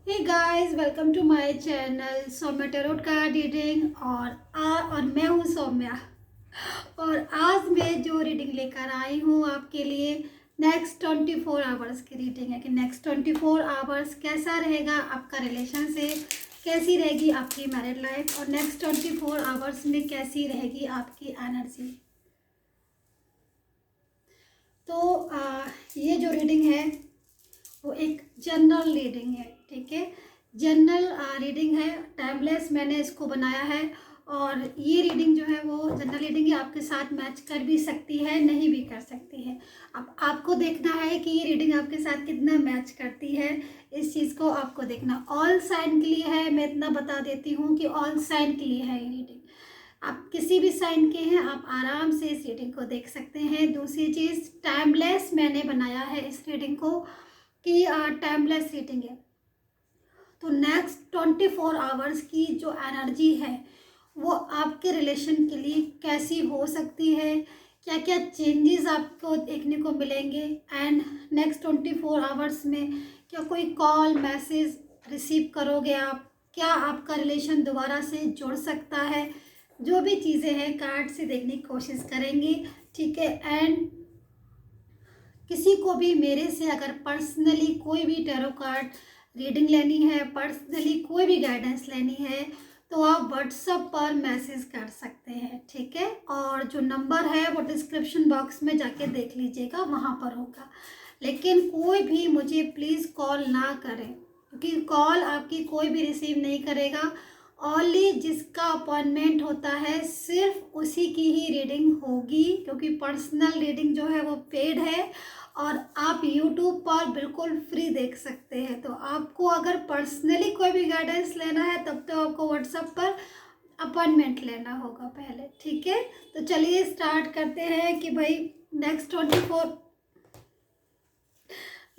Hey guys, welcome to my channel Soumya tarot card reading. और मैं हूँ सौम्या। और आज मैं जो रीडिंग लेकर आई हूँ आपके लिए नेक्स्ट 24 आवर्स की रीडिंग है कि नेक्स्ट 24 आवर्स कैसा रहेगा आपका रिलेशनशिप, कैसी रहेगी आपकी मैरिड लाइफ और नेक्स्ट 24 आवर्स में कैसी रहेगी आपकी एनर्जी। तो ये जो रीडिंग है वो एक जनरल रीडिंग है, ठीक है। जनरल रीडिंग है, टाइमलेस मैंने इसको बनाया है। और ये रीडिंग जो है वो जनरल रीडिंग है, आपके साथ मैच कर भी सकती है, नहीं भी कर सकती है। अब आपको देखना है कि ये रीडिंग आपके साथ कितना मैच करती है, इस चीज़ को आपको देखना। ऑल साइन के लिए है, मैं इतना बता देती हूँ कि ऑल साइन के लिए है ये रीडिंग। आप किसी भी साइन के हैं, आप आराम से इस रीडिंग को देख सकते हैं। दूसरी चीज़, टाइमलेस मैंने बनाया है इस रीडिंग को कि टाइमलेस रीडिंग है। तो नेक्स्ट 24 आवर्स की जो एनर्जी है वो आपके रिलेशन के लिए कैसी हो सकती है, क्या क्या चेंजेस आपको देखने को मिलेंगे, एंड नेक्स्ट 24 आवर्स में क्या कोई कॉल मैसेज रिसीव करोगे आप, क्या आपका रिलेशन दोबारा से जुड़ सकता है। जो भी चीज़ें हैं कार्ड से देखने की कोशिश करेंगे, ठीक है। एंड किसी को भी मेरे से अगर पर्सनली कोई भी टैरो कार्ड रीडिंग लेनी है, पर्सनली कोई भी गाइडेंस लेनी है, तो आप व्हाट्सएप पर मैसेज कर सकते हैं, ठीक है। और जो नंबर है वो डिस्क्रिप्शन बॉक्स में जाके देख लीजिएगा, वहाँ पर होगा। लेकिन कोई भी मुझे प्लीज़ कॉल ना करें, क्योंकि कॉल आपकी कोई भी रिसीव नहीं करेगा। ओनली जिसका अपॉइंटमेंट होता है सिर्फ उसी की ही रीडिंग होगी, क्योंकि पर्सनल रीडिंग जो है वो पेड है और आप यूट्यूब पर बिल्कुल फ्री देख सकते हैं। तो आपको अगर पर्सनली कोई भी गाइडेंस लेना है तब तो आपको व्हाट्सएप पर अपॉइंटमेंट लेना होगा पहले, ठीक है। तो चलिए स्टार्ट करते हैं कि भाई नेक्स्ट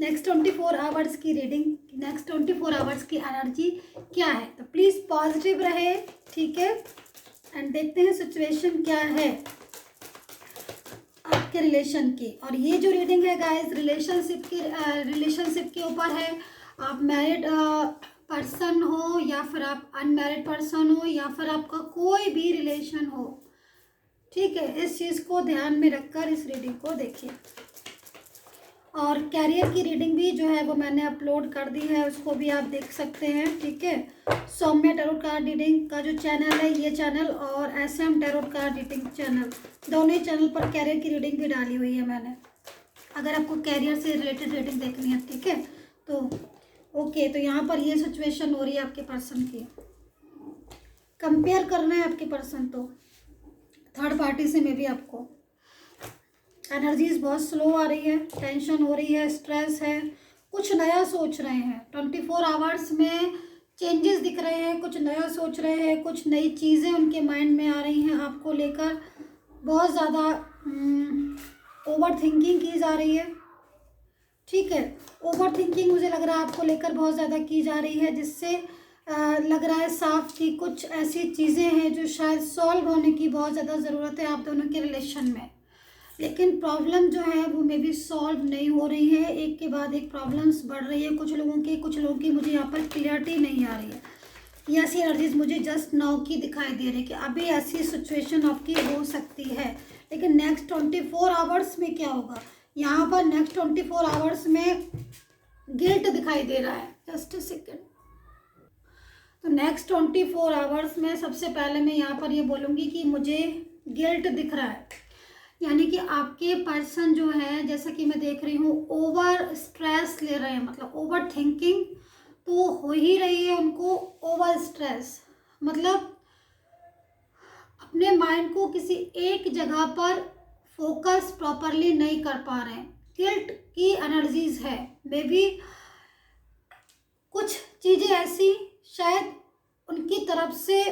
24 आवर्स की रीडिंग, नेक्स्ट 24 आवर्स की एनर्जी क्या है। तो प्लीज़ पॉजिटिव रहे, ठीक है। एंड देखते हैं सिचुएशन क्या है आपके रिलेशन की। और ये जो रीडिंग है गाइस रिलेशनशिप के ऊपर है। आप मैरिड पर्सन हो या फिर आप अनमैरिड पर्सन हो या फिर आपका कोई भी रिलेशन हो, ठीक है। इस चीज़ को ध्यान में रखकर इस रीडिंग को देखिए। और कैरियर की रीडिंग भी जो है वो मैंने अपलोड कर दी है, उसको भी आप देख सकते हैं, ठीक है। सौम्या टैरोट कार्ड रीडिंग का जो चैनल है ये चैनल और SM tarot card reading channel, दोनों ही चैनल पर कैरियर की रीडिंग भी डाली हुई है मैंने, अगर आपको कैरियर से रिलेटेड रीडिंग देखनी है, ठीक है। तो ओके, तो यहाँ पर ये सिचुएशन हो रही है आपके पर्सन की, कंपेयर करना है आपके पर्सन, तो थर्ड पार्टी से मे भी आपको एनर्जीज बहुत स्लो आ रही है, टेंशन हो रही है, स्ट्रेस है, कुछ नया सोच रहे हैं। 24 आवर्स में चेंजेस दिख रहे हैं, कुछ नया सोच रहे हैं, कुछ नई चीज़ें उनके माइंड में आ रही हैं आपको लेकर। बहुत ज़्यादा ओवर थिंकिंग की जा रही है, ठीक है। ओवर थिंकिंग मुझे लग रहा है आपको लेकर बहुत ज़्यादा की जा रही है, जिससे लग रहा है साफ कि कुछ ऐसी चीज़ें हैं जो शायद सॉल्व होने की बहुत ज़्यादा ज़रूरत है आप दोनों के रिलेशन में। लेकिन प्रॉब्लम जो है वो मे बी सॉल्व नहीं हो रही है, एक के बाद एक प्रॉब्लम्स बढ़ रही है कुछ लोगों की मुझे यहाँ पर क्लियरिटी नहीं आ रही है। ये ऐसी एनर्जीज मुझे जस्ट नाउ की दिखाई दे रही है कि अभी ऐसी सिचुएशन आपकी हो सकती है। लेकिन नेक्स्ट 24 आवर्स में क्या होगा, यहाँ पर नेक्स्ट 24 आवर्स में गिल्ट दिखाई दे रहा है। Just a second. तो नेक्स्ट 24 आवर्स में सबसे पहले मैं यहाँ पर ये बोलूँगी कि मुझे गिल्ट दिख रहा है, यानी कि आपके पर्सन जो है, जैसा कि मैं देख रही हूँ, ओवर स्ट्रेस ले रहे हैं, मतलब ओवर थिंकिंग तो हो ही रही है उनको, ओवर स्ट्रेस मतलब अपने माइंड को किसी एक जगह पर फोकस प्रॉपरली नहीं कर पा रहे हैं। गिल्ट की एनर्जीज है, मे बी कुछ चीज़ें ऐसी शायद उनकी तरफ से,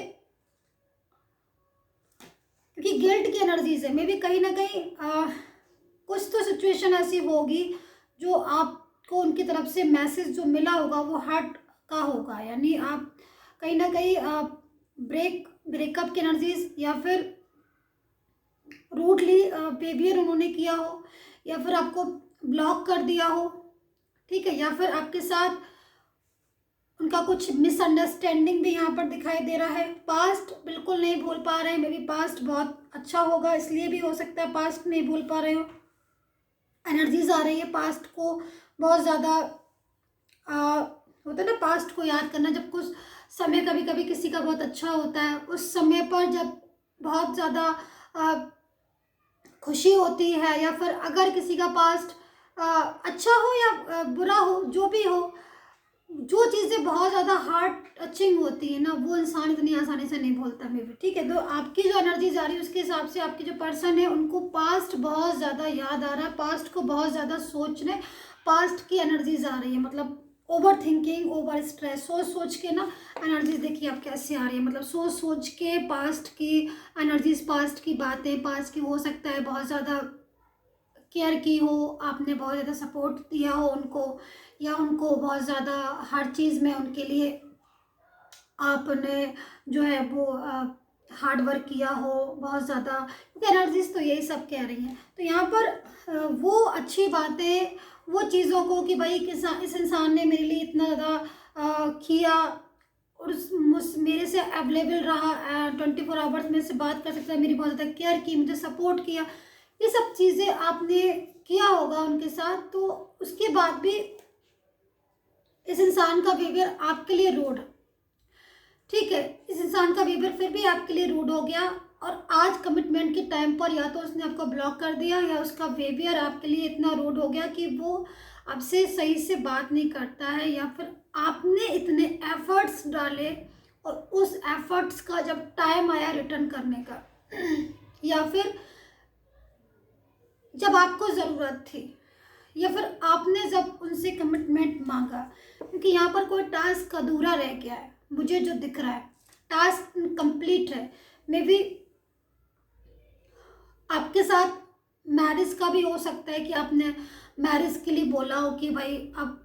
क्योंकि गिल्ट की एनर्जीज है, मे बी कहीं ना कहीं कुछ तो सिचुएशन ऐसी होगी जो आपको उनकी तरफ से मैसेज जो मिला होगा वो हर्ट का होगा, यानी आप कहीं ना कहीं ब्रेकअप की एनर्जीज, या फिर रूडली बिहेवियर उन्होंने किया हो, या फिर आपको ब्लॉक कर दिया हो, ठीक है, या फिर आपके साथ उनका कुछ मिसअंडरस्टैंडिंग भी यहाँ पर दिखाई दे रहा है। पास्ट बिल्कुल नहीं भूल पा रहे हैं, मे बी पास्ट बहुत अच्छा होगा इसलिए भी हो सकता है पास्ट नहीं भूल पा रहे हो। एनर्जीज आ रही है पास्ट को बहुत ज़्यादा होता है ना, पास्ट को याद करना। जब कुछ समय कभी कभी किसी का बहुत अच्छा होता है, उस समय पर जब बहुत ज़्यादा खुशी होती है, या फिर अगर किसी का पास्ट अच्छा हो या बुरा हो, जो भी हो, जो चीज़ें बहुत ज़्यादा हार्ट टचिंग होती है ना, वो इंसान इतनी आसानी से नहीं भूलता मे भी। ठीक है, तो आपकी जो एनर्जी जा रही है उसके हिसाब से आपके जो पर्सन है उनको पास्ट बहुत ज़्यादा याद आ रहा है, पास्ट को बहुत ज़्यादा सोचने, पास्ट की एनर्जीज आ रही है। मतलब ओवर थिंकिंग, ओवर स्ट्रेस, सोच सोच के ना एनर्जीज देखिए आप कैसे आ रही है। मतलब सोच सोच के पास्ट की एनर्जीज, पास्ट की बातें, पास्ट की हो सकता है बहुत ज़्यादा केयर की हो आपने, बहुत ज़्यादा सपोर्ट दिया हो उनको, या उनको बहुत ज़्यादा हर चीज़ में उनके लिए आपने जो है वो हार्ड वर्क किया हो बहुत ज़्यादा, क्योंकि एनर्जीज तो यही सब कह रही हैं। तो यहाँ पर वो अच्छी बातें, वो चीज़ों को कि भाई इस इंसान ने मेरे लिए इतना ज़्यादा किया और मेरे से अवेलेबल रहा, 24 आवर्स में से बात कर सकता है, मेरी बहुत ज़्यादा केयर की, मुझे सपोर्ट किया, ये सब चीज़ें आपने किया होगा उनके साथ। तो उसके बाद भी इस इंसान का बिहेवियर आपके लिए रूड, ठीक है, इस इंसान का बिहेवियर फिर भी आपके लिए रूड हो गया, और आज कमिटमेंट के टाइम पर या तो उसने आपको ब्लॉक कर दिया, या उसका बिहेवियर आपके लिए इतना रूड हो गया कि वो आपसे सही से बात नहीं करता है, या फिर आपने इतने एफर्ट्स डाले और उस एफर्ट्स का जब टाइम आया रिटर्न करने का या फिर जब आपको ज़रूरत थी, या फिर आपने जब उनसे कमिटमेंट मांगा, क्योंकि यहाँ पर कोई टास्क अधूरा रह गया है, मुझे जो दिख रहा है टास्क इनकम्प्लीट है। मे बी आपके साथ मैरिज का भी हो सकता है कि आपने मैरिज के लिए बोला हो कि भाई अब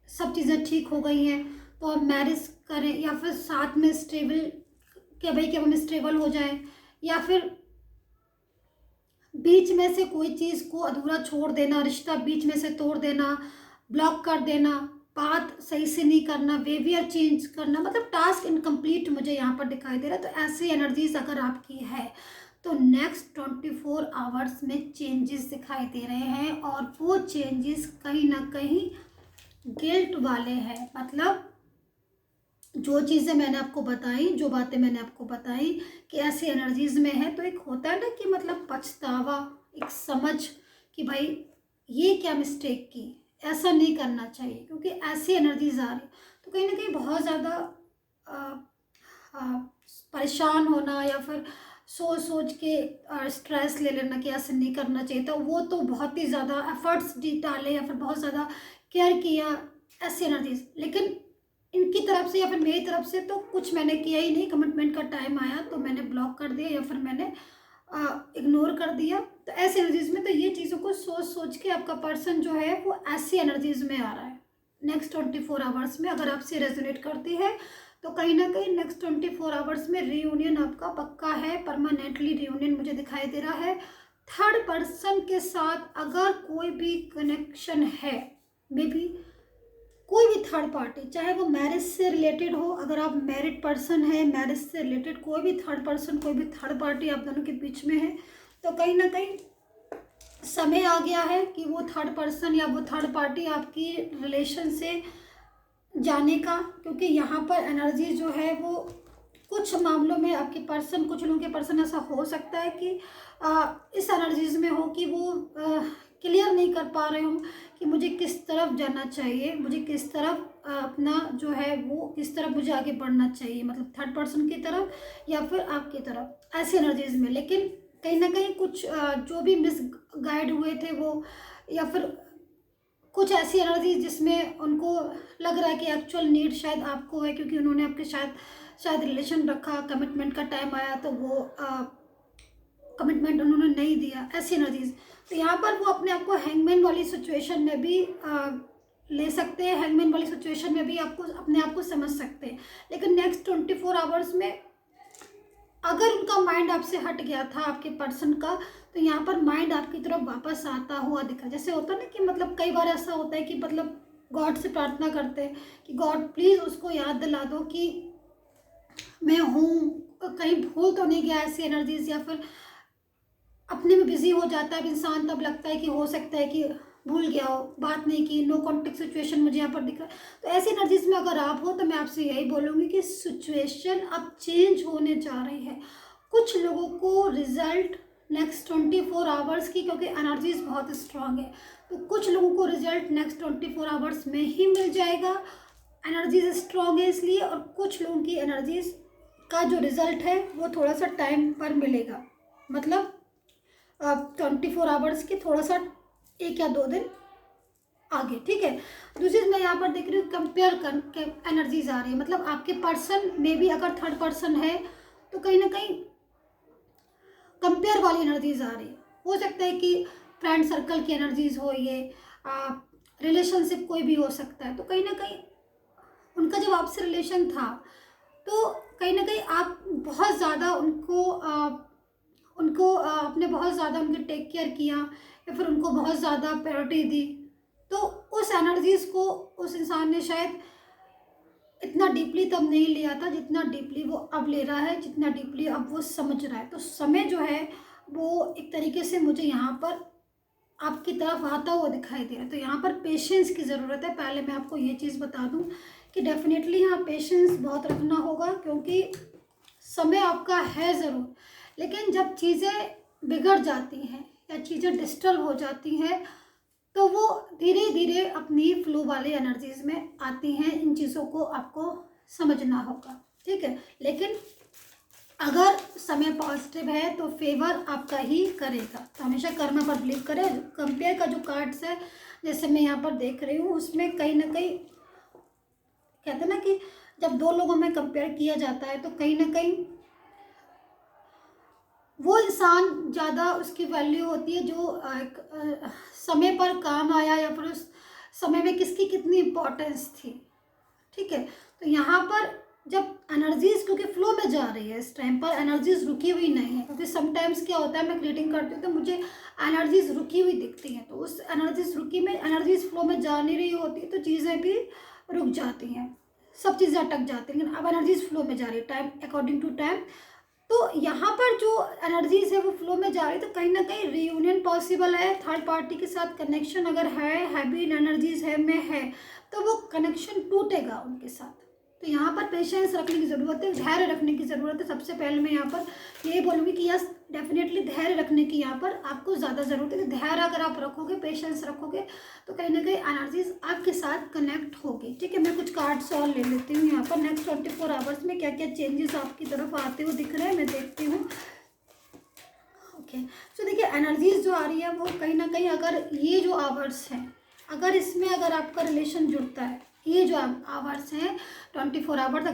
सब चीज़ें ठीक हो गई हैं तो अब मैरिज करें, या फिर साथ में स्टेबल, क्या भाई कि हम स्टेबल हो जाएं, या फिर बीच में से कोई चीज़ को अधूरा छोड़ देना, रिश्ता बीच में से तोड़ देना, ब्लॉक कर देना, बात सही से नहीं करना, बिहेवियर चेंज करना, मतलब टास्क इनकम्प्लीट मुझे यहाँ पर दिखाई दे रहा है। तो ऐसी एनर्जीज अगर आपकी है तो नेक्स्ट 24 आवर्स में चेंजेस दिखाई दे रहे हैं, और वो चेंजेस कहीं ना कहीं गिल्ट वाले हैं। मतलब जो चीज़ें मैंने आपको बताई, जो बातें मैंने आपको बताई कि ऐसी एनर्जीज में है, तो एक होता है ना कि मतलब पछतावा, एक समझ कि भाई ये क्या मिस्टेक की, ऐसा नहीं करना चाहिए, क्योंकि ऐसी एनर्जीज आ रही, तो कहीं ना कहीं बहुत ज़्यादा परेशान होना, या फिर सोच सोच के स्ट्रेस ले लेना कि ऐसे नहीं करना चाहिए था, वो तो बहुत ही ज़्यादा एफर्ट्स डाले या फिर बहुत ज़्यादा केयर किया, ऐसी एनर्जीज। लेकिन इनकी तरफ से या फिर मेरी तरफ से तो कुछ मैंने किया ही नहीं, कमिटमेंट का टाइम आया तो मैंने ब्लॉक कर दिया, या फिर मैंने इग्नोर कर दिया। तो ऐसी एनर्जीज में तो ये चीज़ों को सोच सोच के आपका पर्सन जो है वो ऐसी एनर्जीज में आ रहा है। नेक्स्ट 24 आवर्स में अगर आपसे रेजोनेट करती है तो कहीं ना कहीं नेक्स्ट 24 आवर्स में रीयूनियन आपका पक्का है, परमानेंटली रीयूनियन मुझे दिखाई दे रहा है। थर्ड पर्सन के साथ अगर कोई भी कनेक्शन है, मे बी कोई भी थर्ड पार्टी, चाहे वो मैरिज से रिलेटेड हो, अगर आप मैरिड पर्सन है, मैरिज से रिलेटेड कोई भी थर्ड पर्सन, कोई भी थर्ड पार्टी आप दोनों के बीच में है, तो कहीं ना कहीं समय आ गया है कि वो थर्ड पर्सन या वो थर्ड पार्टी आपकी रिलेशन से जाने का। क्योंकि यहाँ पर एनर्जी जो है वो कुछ मामलों में आपके पर्सन, कुछ लोगों के पर्सन ऐसा हो सकता है कि इस एनर्जीज में हो कि वो क्लियर नहीं कर पा रहे हो कि मुझे किस तरफ जाना चाहिए, मुझे किस तरफ अपना जो है वो किस तरफ मुझे आगे बढ़ना चाहिए, मतलब थर्ड पर्सन की तरफ या फिर आपकी तरफ, ऐसी एनर्जीज में। लेकिन कहीं ना कहीं कुछ जो भी मिस गाइड हुए थे वो, या फिर कुछ ऐसी एनर्जी जिसमें उनको लग रहा है कि एक्चुअल नीड शायद आपको है, क्योंकि उन्होंने आपके शायद रिलेशन रखा, कमिटमेंट का टाइम आया तो वो कमिटमेंट उन्होंने नहीं दिया, ऐसी एनर्जीज। तो यहाँ पर वो अपने आप को हैंगमैन वाली सिचुएशन में भी ले सकते हैं, हैंगमैन वाली सिचुएशन में भी आपको अपने आप को समझ सकते हैं। लेकिन नेक्स्ट 24 आवर्स में अगर उनका माइंड आपसे हट गया था, आपके पर्सन का, तो यहाँ पर माइंड आपकी तरफ वापस आता हुआ दिखा। जैसे होता है ना कि मतलब कई बार ऐसा होता है कि मतलब गॉड से प्रार्थना करते हैं कि गॉड प्लीज़ उसको याद दिला दो कि मैं हूँ, कहीं भूल तो नहीं गया ऐसी एनर्जीज, या फिर अपने में बिजी हो जाता है इंसान, तब लगता है कि हो सकता है कि भूल गया हो, बात नहीं की, नो कॉन्टेक्ट सिचुएशन मुझे यहाँ पर दिख रहा है। तो ऐसी एनर्जीज में अगर आप हो तो मैं आपसे यही बोलूँगी कि सिचुएशन अब चेंज होने जा रही है। कुछ लोगों को रिजल्ट नेक्स्ट 24 आवर्स की, क्योंकि एनर्जीज बहुत स्ट्रांग है, तो कुछ लोगों को रिजल्ट नेक्स्ट 24 आवर्स में ही मिल जाएगा, एनर्जीज स्ट्रांग है इसलिए। और कुछ लोगों की एनर्जीज का जो रिजल्ट है वो थोड़ा सा टाइम पर मिलेगा, मतलब 24 आवर्स के थोड़ा सा 1 या 2 दिन आगे, ठीक है। दूसरी चीज़ मैं यहाँ पर देख रही हूँ कंपेयर करके एनर्जीज आ रही है, मतलब आपके पर्सन में भी अगर थर्ड पर्सन है तो कहीं ना कहीं कंपेयर वाली एनर्जीज आ रही है। हो सकता है कि फ्रेंड सर्कल की एनर्जीज हो, ये रिलेशनशिप कोई भी हो सकता है। तो कहीं ना कहीं उनका जब आपसे रिलेशन था तो कहीं ना कहीं आप बहुत ज़्यादा उनको आपने बहुत ज़्यादा उनके टेक केयर किया, या फिर उनको बहुत ज़्यादा प्रायोरिटी दी। तो उस एनर्जीज़ को उस इंसान ने शायद इतना डीपली तब नहीं लिया था जितना डीपली वो अब ले रहा है, जितना डीपली अब वो समझ रहा है। तो समय जो है वो एक तरीके से मुझे यहाँ पर आपकी तरफ आता हुआ दिखाई दे रहा है। तो यहाँ पर पेशेंस की ज़रूरत है। पहले मैं आपको ये चीज़ बता दूँ कि डेफिनेटली यहाँ पेशेंस बहुत रखना होगा, क्योंकि समय आपका है ज़रूर, लेकिन जब चीज़ें बिगड़ जाती हैं या चीज़ें डिस्टर्ब हो जाती हैं तो वो धीरे धीरे अपनी फ्लो वाली एनर्जीज में आती हैं। इन चीज़ों को आपको समझना होगा, ठीक है। लेकिन अगर समय पॉजिटिव है तो फेवर आपका ही करेगा। तो हमेशा कर्मा पर बिलीव करें। कंपेयर का जो कार्ड्स है जैसे मैं यहाँ पर देख रही हूँ, उसमें कहीं ना कहीं कहते हैं ना कि जब दो लोगों में कंपेयर किया जाता है तो कहीं ना कहीं वो इंसान ज़्यादा उसकी वैल्यू होती है जो समय पर काम आया, या फिर उस समय में किसकी कितनी इम्पोर्टेंस थी, ठीक है। तो यहाँ पर जब एनर्जीज क्योंकि फ्लो में जा रही है, इस टाइम पर एनर्जीज रुकी हुई नहीं है, क्योंकि समटाइम्स क्या होता है मैं रीडिंग करती हूँ तो मुझे एनर्जीज रुकी हुई दिखती हैं। तो उस एनर्जीज फ्लो में जा नहीं रही होती तो चीज़ें भी रुक जाती हैं, सब चीज़ें अटक जाती हैं। लेकिन अब एनर्जीज फ्लो में जा रही है, टाइम अकॉर्डिंग टू टाइम। तो यहाँ पर जो एनर्जीज है वो फ्लो में जा रही है, तो कहीं ना कहीं रीयूनियन पॉसिबल है। थर्ड पार्टी के साथ कनेक्शन अगर है, हैवी एनर्जीज है में है, तो वो कनेक्शन टूटेगा उनके साथ। तो यहाँ पर पेशेंस रखने की ज़रूरत है, धैर्य रखने की ज़रूरत है। सबसे पहले मैं यहाँ पर यही बोलूँगी कि यस डेफिनेटली धैर्य रखने की यहाँ पर आपको ज़्यादा ज़रूरत है। धैर्य अगर आप रखोगे, पेशेंस रखोगे, तो कहीं ना कहीं एनर्जीज आपके साथ कनेक्ट होगी, ठीक है। मैं कुछ कार्ड्स और ले लेती हूँ यहाँ पर। नेक्स्ट 24 आवर्स में क्या क्या चेंजेस आपकी तरफ आते हुए दिख रहे हैं मैं देखती हूँ। ओके, सो देखिए एनर्जीज जो आ रही है वो कहीं ना कहीं, अगर ये जो आवर्स हैं, अगर इसमें अगर आपका रिलेशन जुड़ता है, ये जो आवर्स हैं 24 आवर्स,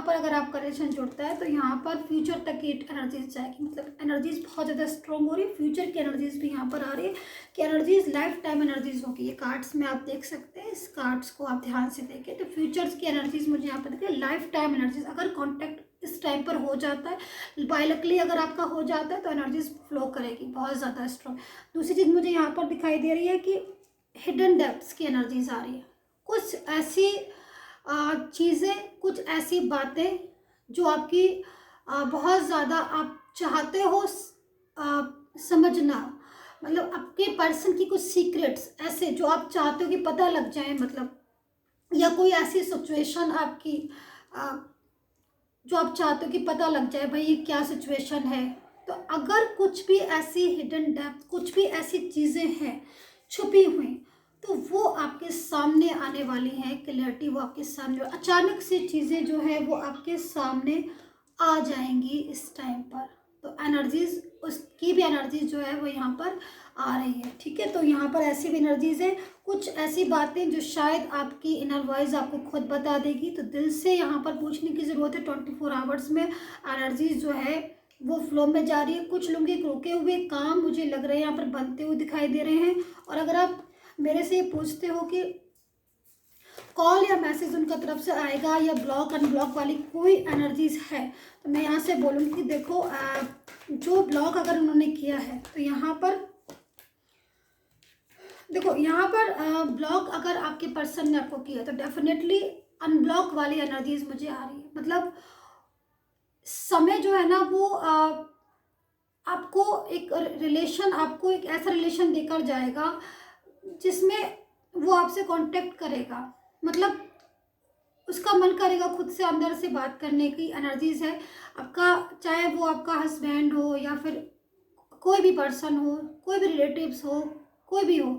अगर आपका रिलेशन जुड़ता है तो यहाँ पर फ्यूचर तक की एनर्जीज जाएगी। मतलब एनर्जीज बहुत ज़्यादा स्ट्रॉन्ग हो रही है। फ्यूचर की एनर्जीज भी यहाँ पर आ रही है कि एनर्जीज लाइफ टाइम एनर्जीज होगी। ये कार्ड्स में आप देख सकते हैं, इस कार्ड्स को आप ध्यान से देखें तो फ्यूचर्स की एनर्जीज मुझे यहाँ पर दिख रही है, लाइफ टाइम एनर्जीज। अगर कॉन्टैक्ट इस टाइम पर हो जाता है, बायोलॉजिकली अगर आपका हो जाता है तो एनर्जीज फ्लो करेगी बहुत ज़्यादा स्ट्रॉन्ग। दूसरी चीज़ मुझे यहाँ पर दिखाई दे रही है कि हिडन डेप्थ्स की एनर्जीज आ रही है। कुछ ऐसी चीज़ें, कुछ ऐसी बातें जो आपकी बहुत ज़्यादा आप चाहते हो समझना, मतलब आपके पर्सन की कुछ सीक्रेट्स ऐसे जो आप चाहते हो कि पता लग जाए, मतलब या कोई ऐसी सिचुएशन आपकी जो आप चाहते हो कि पता लग जाए भाई ये क्या सिचुएशन है। तो अगर कुछ भी ऐसी हिडन डेप्थ, कुछ भी ऐसी चीज़ें हैं छुपी हुई, तो वो आपके सामने आने वाली हैं। क्लैरिटी वो आपके सामने, अचानक से चीज़ें जो है वो आपके सामने आ जाएंगी इस टाइम पर। तो एनर्जीज, उसकी भी एनर्जीज जो है वो यहाँ पर आ रही है, ठीक है। तो यहाँ पर ऐसी भी एनर्जीज है, कुछ ऐसी बातें जो शायद आपकी इनर वॉइस आपको खुद बता देगी। तो दिल से यहाँ पर पूछने की ज़रूरत है। 24 आवर्स में एनर्जीज जो है वो फ्लो में जा रही है। कुछ लोगों के रुके हुए काम मुझे लग रहे हैं यहाँ पर बनते हुए दिखाई दे रहे हैं। और अगर आप मेरे से ये पूछते हो कि कॉल या मैसेज उनका तरफ से आएगा या ब्लॉक अनब्लॉक वाली कोई एनर्जीज है, तो मैं यहाँ से बोलूँगी कि देखो जो ब्लॉक अगर उन्होंने किया है तो यहाँ पर देखो यहाँ पर ब्लॉक अगर आपके पर्सन ने आपको किया तो डेफिनेटली अनब्लॉक वाली एनर्जीज मुझे आ रही है। मतलब समय जो है ना वो आपको आपको एक ऐसा रिलेशन देकर जाएगा जिसमें वो आपसे कांटेक्ट करेगा। मतलब उसका मन करेगा खुद से अंदर से बात करने की एनर्जीज है आपका, चाहे वो आपका हस्बैंड हो या फिर कोई भी पर्सन हो, कोई भी रिलेटिव्स हो, कोई भी हो,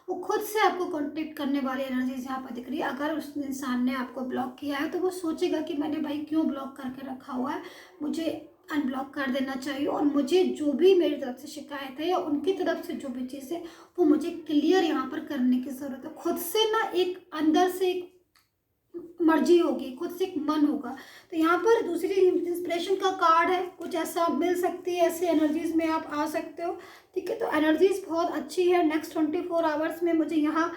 वो खुद से आपको कांटेक्ट करने वाली एनर्जीज यहाँ पर दिख रही है। अगर उस इंसान ने आपको ब्लॉक किया है तो वो सोचेगा कि मैंने भाई क्यों ब्लॉक करके रखा हुआ है, मुझे अनब्लॉक कर देना चाहिए और मुझे जो भी मेरी तरफ से शिकायत है या उनकी तरफ से जो भी चीज़ है वो मुझे क्लियर यहाँ पर करने की ज़रूरत है। खुद से ना एक अंदर से एक मर्जी होगी, खुद से एक मन होगा। तो यहाँ पर दूसरी इंस्पिरेशन का कार्ड है, कुछ ऐसा मिल सकती है, ऐसे एनर्जीज में आप आ सकते हो। ठीक है, तो एनर्जीज बहुत अच्छी है। नेक्स्ट 24 आवर्स में मुझे यहाँ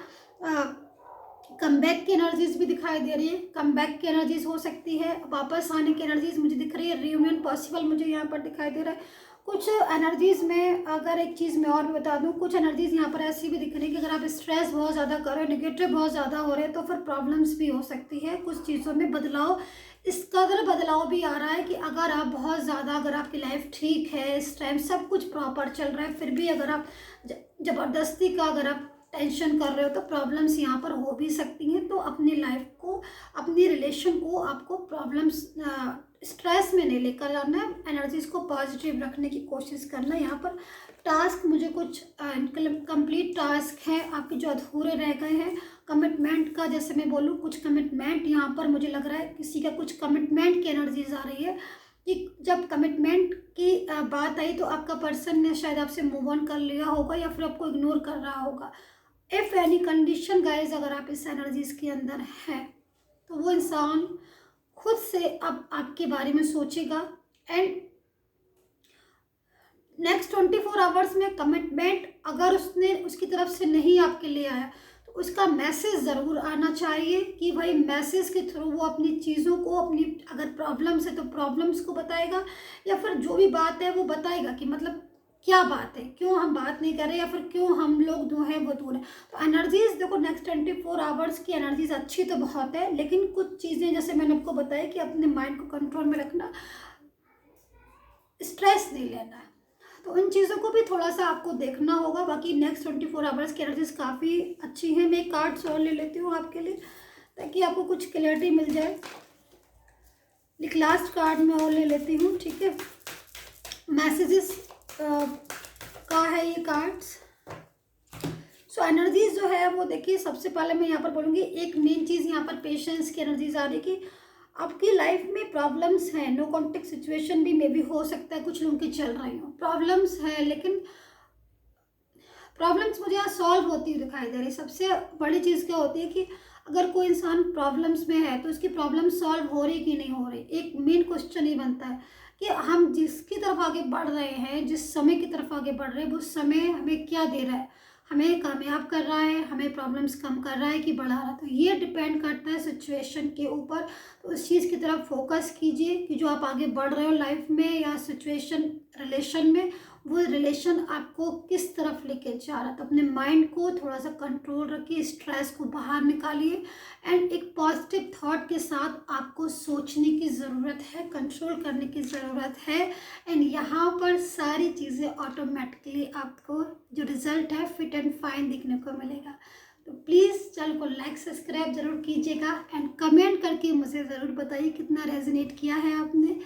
कमबैक की एनर्जीज भी दिखाई दे रही है। कमबैक की एनर्जीज हो सकती है, वापस आने की एनर्जीज मुझे दिख रही है, रियूनियन पॉसिबल मुझे यहाँ पर दिखाई दे रहा है। कुछ एनर्जीज में अगर एक चीज़ मैं और भी बता दूं, कुछ एनर्जीज यहाँ पर ऐसी भी दिख रही है कि अगर आप स्ट्रेस बहुत ज़्यादा कर रहे हो, नेगेटिव बहुत ज़्यादा हो रहे हैं, तो फिर प्रॉब्लम्स भी हो सकती है। कुछ चीज़ों में बदलाव, इस कदर बदलाव भी आ रहा है कि अगर आप बहुत ज़्यादा, अगर आपकी लाइफ ठीक है, इस टाइम सब कुछ प्रॉपर चल रहा है, फिर भी अगर आप ज़बरदस्ती का अगर आप टेंशन कर रहे हो तो प्रॉब्लम्स यहाँ पर हो भी सकती हैं। तो अपनी लाइफ को, अपनी रिलेशन को आपको प्रॉब्लम्स स्ट्रेस में नहीं लेकर जाना है, एनर्जीज को पॉजिटिव रखने की कोशिश करना है। यहाँ पर टास्क मुझे कुछ कंप्लीट टास्क हैं आपके जो अधूरे रह गए हैं। कमिटमेंट का, जैसे मैं बोलूँ, कुछ कमिटमेंट यहाँ पर मुझे लग रहा है किसी का कुछ कमिटमेंट की एनर्जीज आ रही है कि जब कमिटमेंट की बात आई तो आपका पर्सन ने शायद आपसे मूव ऑन कर लिया होगा या फिर आपको इग्नोर कर रहा होगा। इफ़ एनी कंडीशन गाइज, अगर आप इस एनर्जीज के अंदर हैं तो वो इंसान खुद से अब आपके बारे में सोचेगा एंड नेक्स्ट 24 आवर्स में कमिटमेंट अगर उसने उसकी तरफ से नहीं आपके लिए आया तो उसका मैसेज ज़रूर आना चाहिए कि भाई मैसेज के थ्रू वो अपनी चीज़ों को, अपनी अगर प्रॉब्लम्स है तो प्रॉब्लम्स को बताएगा या फिर जो भी बात है वो बताएगा कि मतलब क्या बात है, क्यों हम बात नहीं कर रहे या फिर क्यों हम लोग जो हैं वो दूर हैं। तो एनर्जीज देखो, नेक्स्ट 24 आवर्स की एनर्जीज अच्छी तो बहुत है, लेकिन कुछ चीज़ें जैसे मैंने आपको बताया कि अपने माइंड को कंट्रोल में रखना, स्ट्रेस नहीं लेना है, तो इन चीज़ों को भी थोड़ा सा आपको देखना होगा। बाकी नेक्स्ट 24 आवर्स की एनर्जीज काफ़ी अच्छी हैं। मैं कार्ड्स और ले लेती हूँ आपके लिए ताकि आपको कुछ क्लियरिटी मिल जाए। एक लास्ट कार्ड मैं और ले लेती हूँ, ठीक है। मैसेजेस का है ये कार्ड्स। सो एनर्जीज जो है वो देखिए, सबसे पहले मैं यहाँ पर बोलूँगी एक मेन चीज़ यहाँ पर पेशेंस की एनर्जीज आ रही है कि आपकी लाइफ में प्रॉब्लम्स हैं, नो कॉन्टेक्ट सिचुएशन भी मे बी हो सकता है कुछ लोगों की चल रही हो, प्रॉब्लम्स है, लेकिन प्रॉब्लम्स मुझे यहाँ सॉल्व होती हुई दिखाई दे रही है। सबसे बड़ी चीज़ क्या होती है कि अगर कोई इंसान प्रॉब्लम्स में है तो उसकी प्रॉब्लम सॉल्व हो रही कि नहीं हो रही। एक मेन क्वेश्चन ही बनता है कि हम जिसकी तरफ आगे बढ़ रहे हैं, जिस समय की तरफ आगे बढ़ रहे हैं, वो समय हमें क्या दे रहा है, हमें कामयाब कर रहा है, हमें प्रॉब्लम्स कम कर रहा है कि बढ़ा रहा है। तो ये डिपेंड करता है सिचुएशन के ऊपर। तो उस चीज़ की तरफ फोकस कीजिए कि जो आप आगे बढ़ रहे हो लाइफ में या सिचुएशन, रिलेशन में, वो रिलेशन आपको किस तरफ लेके जा रहा है। तो अपने माइंड को थोड़ा सा कंट्रोल रखिए, स्ट्रेस को बाहर निकालिए एंड एक पॉजिटिव थॉट के साथ आपको सोचने की ज़रूरत है, कंट्रोल करने की ज़रूरत है। एंड यहाँ पर सारी चीज़ें ऑटोमेटिकली आपको जो रिज़ल्ट है फिट एंड फाइन दिखने को मिलेगा। तो प्लीज़ चैनल को लाइक सब्सक्राइब ज़रूर कीजिएगा एंड कमेंट करके मुझे ज़रूर बताइए कितना रेजोनेट किया है आपने।